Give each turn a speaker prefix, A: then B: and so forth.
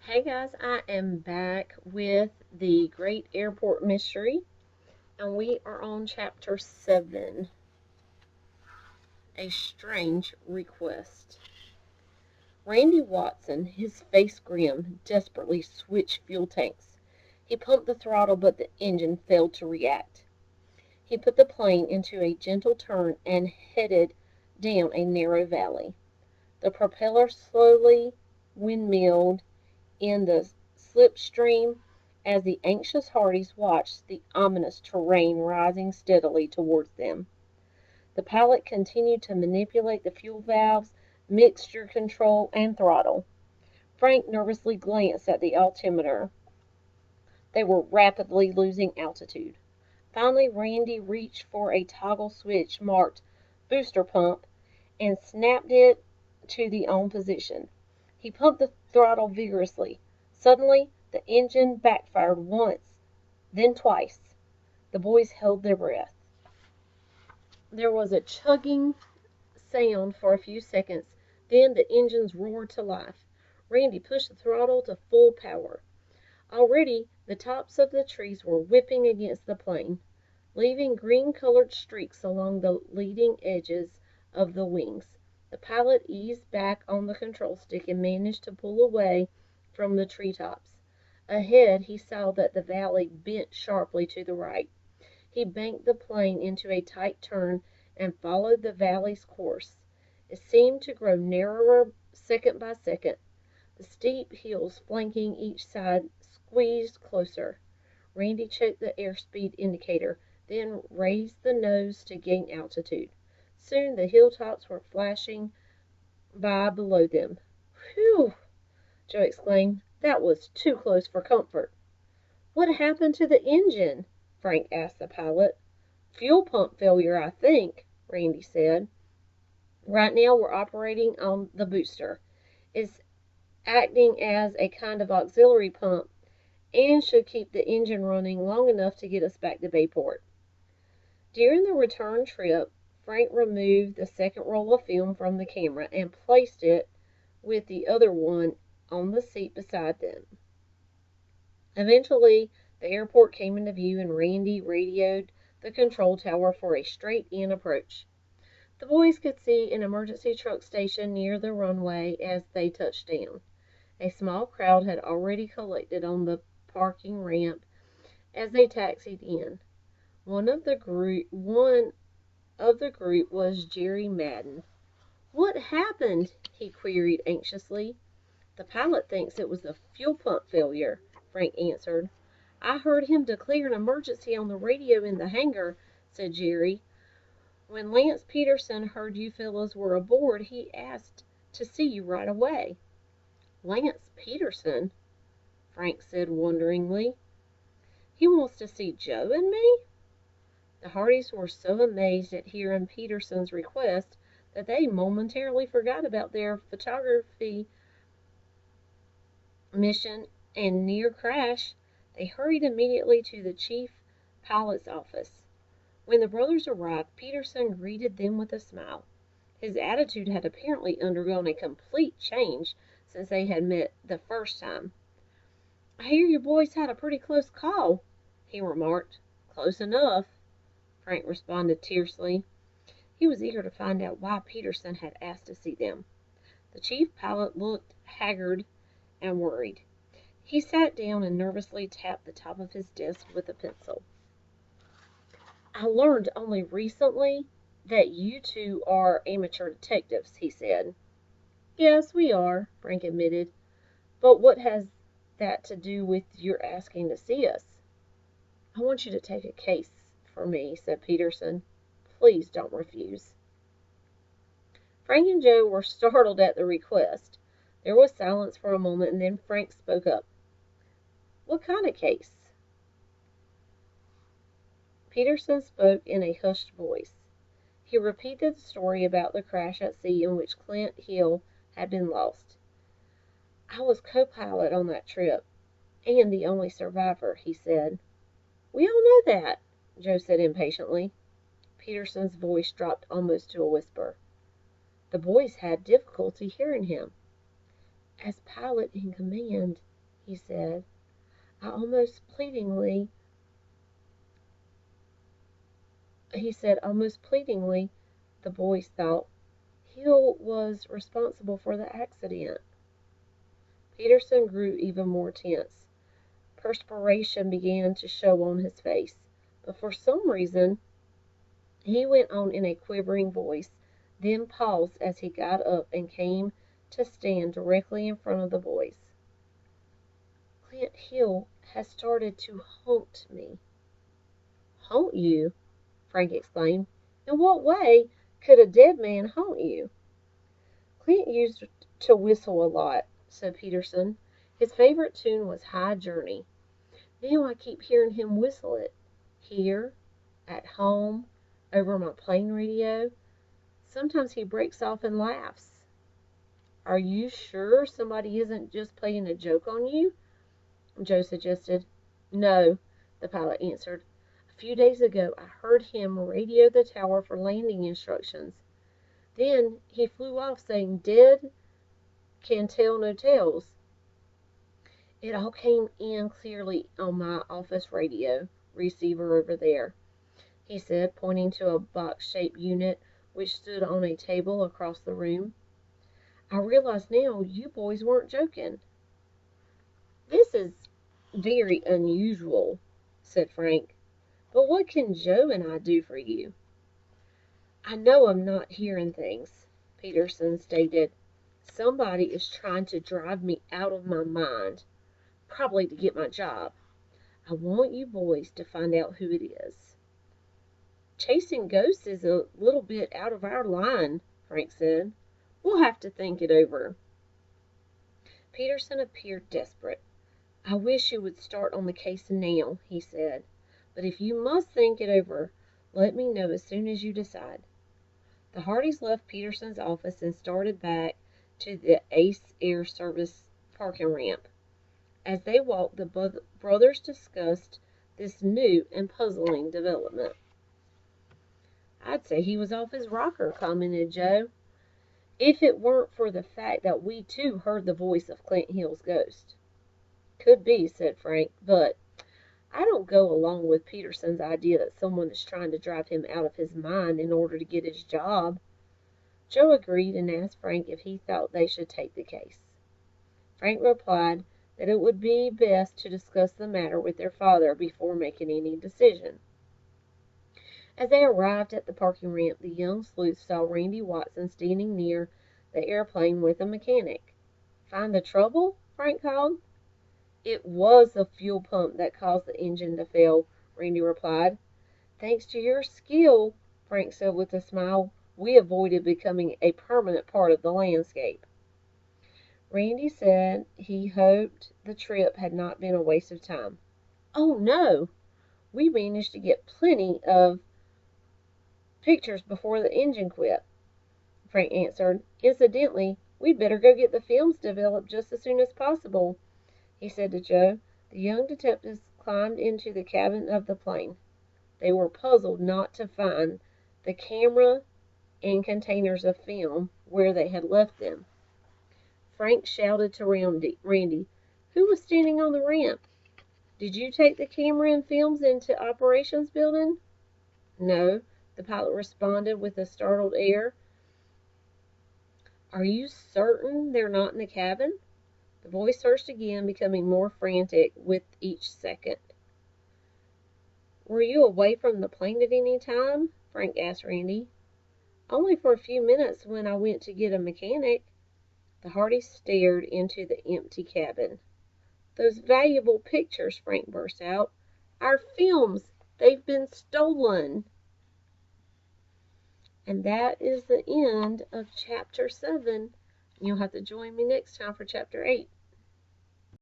A: Hey guys, I am back with the Great Airport Mystery, and we are on Chapter 7, A Strange Request. Randy Watson, his face grim, desperately switched fuel tanks. He pumped the throttle, but the engine failed to react. He put the plane into a gentle turn and headed down a narrow valley. The propeller slowly windmilled in the slipstream as the anxious Hardys watched the ominous terrain rising steadily towards them. The pilot continued to manipulate the fuel valves, mixture control, and throttle. Frank nervously glanced at the altimeter. They were rapidly losing altitude. Finally, Randy reached for a toggle switch marked "booster pump" and snapped it to the on position. He pumped the throttle vigorously. Suddenly the engine backfired once, then twice. The boys held their breath. There was a chugging sound for a few seconds, then the engines roared to life. Randy pushed the throttle to full power. Already the tops of the trees were whipping against the plane, leaving green-colored streaks along the leading edges of the wings. The pilot eased back on the control stick and managed to pull away from the treetops. Ahead he saw that the valley bent sharply to the right. He banked the plane into a tight turn and followed the valley's course. It seemed to grow narrower second by second. The steep hills flanking each side squeezed closer. Randy checked the airspeed indicator, then raised the nose to gain altitude. Soon the hilltops were flashing by below them. "Whew!" Joe exclaimed. "That was too close for comfort." "What happened to the engine?" Frank asked the pilot. "Fuel pump failure, I think," Randy said. "Right now we're operating on the booster. It's acting as a kind of auxiliary pump and should keep the engine running long enough to get us back to Bayport." During the return trip, Frank removed the second roll of film from the camera and placed it with the other one on the seat beside them. Eventually, the airport came into view and Randy radioed the control tower for a straight-in approach. The boys could see an emergency truck station near the runway as they touched down. A small crowd had already collected on the parking ramp as they taxied in. One of the group was Jerry Madden. "What happened?" he queried anxiously. "The pilot thinks it was a fuel pump failure," Frank answered. "I heard him declare an emergency on the radio in the hangar," said Jerry. "When Lance Peterson heard you fellows were aboard, he asked to see you right away." "Lance Peterson?" Frank said wonderingly. "He wants to see Joe and me?" The Hardys were so amazed at hearing Peterson's request that they momentarily forgot about their photography mission and near crash. They hurried immediately to the chief pilot's office. When the brothers arrived, Peterson greeted them with a smile. His attitude had apparently undergone a complete change since they had met the first time. "I hear you boys had a pretty close call," he remarked. "Close enough," Frank responded tersely. He was eager to find out why Peterson had asked to see them. The chief pilot looked haggard and worried. He sat down and nervously tapped the top of his desk with a pencil. "I learned only recently that you two are amateur detectives," he said. "Yes, we are," Frank admitted. "But what has that to do with your asking to see us?" "I want you to take a case for me," said Peterson. "Please don't refuse." Frank and Joe were startled at the request. There was silence for a moment, and then Frank spoke up. "What kind of case?" Peterson spoke in a hushed voice. He repeated the story about the crash at sea in which Clint Hill had been lost. "I was co-pilot on that trip, and the only survivor," he said. "We all know that," Joe said impatiently. Peterson's voice dropped almost to a whisper. The boys had difficulty hearing him. "As pilot in command, he said. Almost pleadingly, the boys thought. Hill was responsible for the accident. Peterson grew even more tense. Perspiration began to show on his face, but for some reason he went on in a quivering voice, then paused as he got up and came to stand directly in front of the boys. Clint Hill has started to haunt me. Haunt you? Frank exclaimed. In what way could a dead man haunt you? Clint used to whistle a lot, said Peterson. His favorite tune was High Journey. Now I keep hearing him whistle it. Here, at home, over my plane radio. Sometimes he breaks off and laughs. Are you sure somebody isn't just playing a joke on you? Joe suggested. No, the pilot answered. A few days ago I heard him radio the tower for landing instructions. Then he flew off saying dead can tell no tales. It all came in clearly on my office radio receiver over there, he said, pointing to a box-shaped unit which stood on a table across the room. I realize now you boys weren't joking. This is very unusual, said Frank. But what can Joe and I do for you? I know I'm not hearing things, Peterson stated. Somebody is trying to drive me out of my mind, probably to get my job. I want you boys to find out who it is. Chasing ghosts is a little bit out of our line, Frank said. We'll have to think it over. Peterson appeared desperate. I wish you would start on the case now, he said. But if you must think it over, let me know as soon as you decide. The Hardys left Peterson's office and started back to the Ace Air Service parking ramp. As they walked, the brothers discussed this new and puzzling development. I'd say he was off his rocker, commented Joe, if it weren't for the fact that we too heard the voice of Clint Hill's ghost. Could be, said Frank, but I don't go along with Peterson's idea that someone is trying to drive him out of his mind in order to get his job. Joe agreed and asked Frank if he thought they should take the case. Frank replied that it would be best to discuss the matter with their father before making any decision. As they arrived at the parking ramp, the young sleuth saw Randy Watson standing near the airplane with a mechanic. Find the trouble? Frank called. It was the fuel pump that caused the engine to fail, Randy replied. Thanks to your skill, Frank said with a smile, we avoided becoming a permanent part of the landscape. Randy said he hoped the trip had not been a waste of time. Oh no! We managed to get plenty of pictures before the engine quit, Frank answered. Incidentally, we'd better go get the films developed just as soon as possible, he said to Joe. The young detectives climbed into the cabin of the plane. They were puzzled not to find the camera and containers of film where they had left them. Frank shouted to Randy, who was standing on the ramp. Did you take the camera and films into operations building? No, the pilot responded with a startled air. Are you certain they're not in the cabin? The voice searched again, becoming more frantic with each second. Were you away from the plane at any time? Frank asked Randy. Only for a few minutes when I went to get a mechanic. The Hardys stared into the empty cabin. Those valuable pictures, Frank burst out. Our films! They've been stolen! And that is the end of Chapter 7. You'll have to join me next time for Chapter 8.